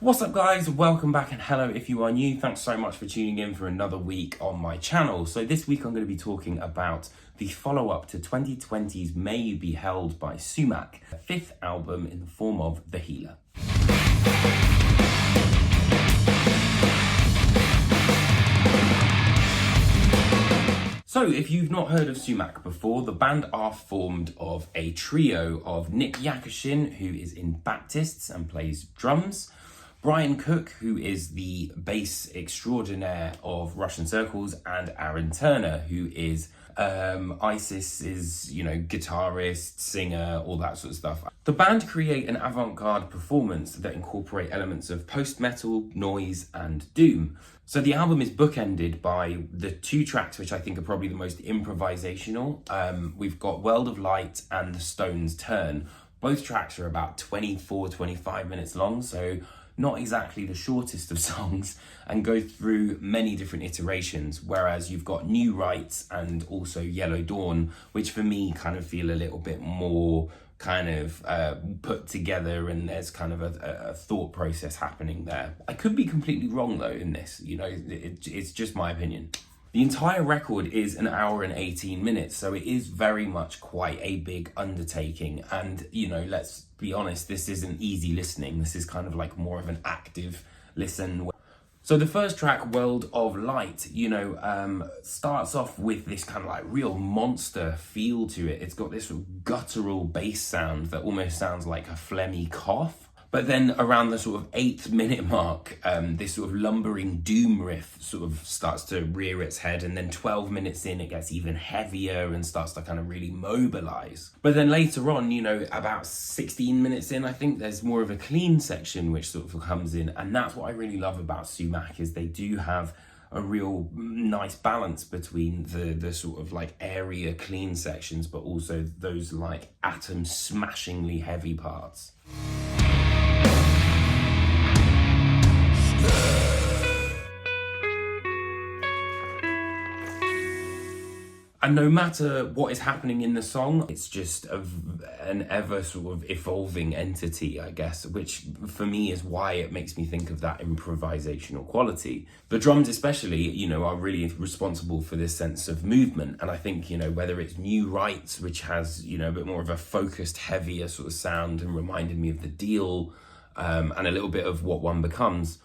What's up guys, welcome back, and hello if you are new. Thanks so much for tuning in for another week on my channel. So this week I'm going to be talking about the follow-up to 2020's May You Be Held by Sumac, the fifth album in the form of The Healer. So, if you've not heard of Sumac before, the band are formed of a trio of Nick Yakashin, who is in Baptists and plays drums, Brian Cook, who is the bass extraordinaire of Russian Circles, and Aaron Turner, who is ISIS's, guitarist, singer, all that sort of stuff. The band create an avant-garde performance that incorporate elements of post-metal, noise, and doom. So the album is bookended by the two tracks which I think are probably the most improvisational. We've got World of Light and The Stones Turn. Both tracks are about 24-25 minutes long, so not exactly the shortest of songs, and go through many different iterations, whereas you've got New Rights and also Yellow Dawn, which for me kind of feel a little bit more put together, and there's kind of a thought process happening there. I could be completely wrong though in this, it's just my opinion. The entire record is an hour and 18 minutes, so it is very much quite a big undertaking. And, let's be honest, this isn't easy listening. This is kind of like more of an active listen. So the first track, World of Light, starts off with this kind of like real monster feel to it. It's got this sort of guttural bass sound that almost sounds like a phlegmy cough. But then around the sort of 8-minute mark, this sort of lumbering doom riff sort of starts to rear its head, and then 12 minutes in, it gets even heavier and starts to kind of really mobilize. But then later on, about 16 minutes in, I think there's more of a clean section which sort of comes in, and that's what I really love about Sumac, is they do have a real nice balance between the sort of like area clean sections, but also those like atom smashingly heavy parts. And no matter what is happening in the song, it's just an ever sort of evolving entity, I guess, which for me is why it makes me think of that improvisational quality. The drums especially, are really responsible for this sense of movement. And I think, whether it's New Rights, which has, a bit more of a focused, heavier sort of sound and reminded me of The Deal, and a little bit of What One Becomes.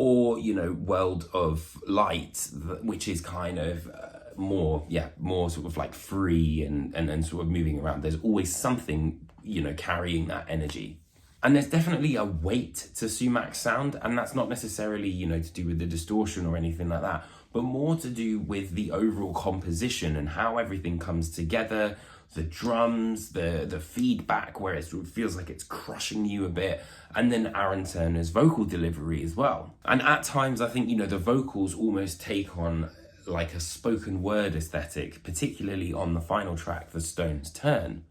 Or, World of Light, which is kind of more sort of like free and sort of moving around. There's always something, carrying that energy. And there's definitely a weight to Sumac's sound, and that's not necessarily, to do with the distortion or anything like that, but more to do with the overall composition and how everything comes together. The drums, the feedback where it sort of feels like it's crushing you a bit, and then Aaron Turner's vocal delivery as well. And at times I think, the vocals almost take on like a spoken word aesthetic, particularly on the final track, The Stones Turn.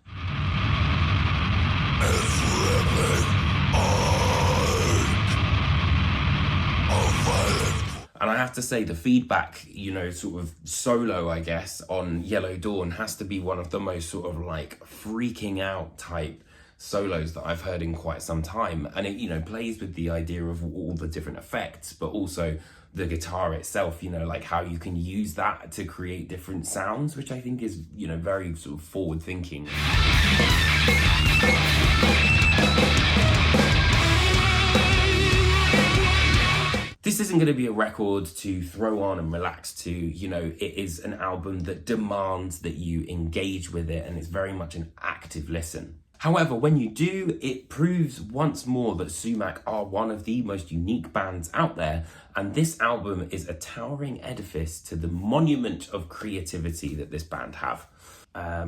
And I have to say, the feedback, sort of solo, I guess, on Yellow Dawn has to be one of the most sort of like freaking out type solos that I've heard in quite some time. And it, plays with the idea of all the different effects, but also the guitar itself, like how you can use that to create different sounds, which I think is, very sort of forward thinking. This isn't going to be a record to throw on and relax to, it is an album that demands that you engage with it, and it's very much an active listen. However, when you do, it proves once more that Sumac are one of the most unique bands out there, and this album is a towering edifice to the monument of creativity that this band have.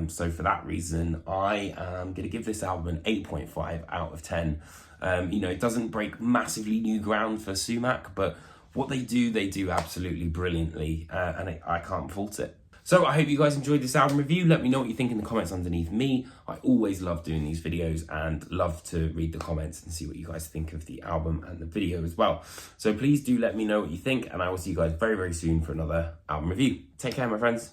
So for that reason, I am going to give this album an 8.5 out of 10. It doesn't break massively new ground for Sumac, but what they do absolutely brilliantly, and I can't fault it. So I hope you guys enjoyed this album review. Let me know what you think in the comments underneath me. I always love doing these videos and love to read the comments and see what you guys think of the album and the video as well. So please do let me know what you think, and I will see you guys very, very soon for another album review. Take care, my friends.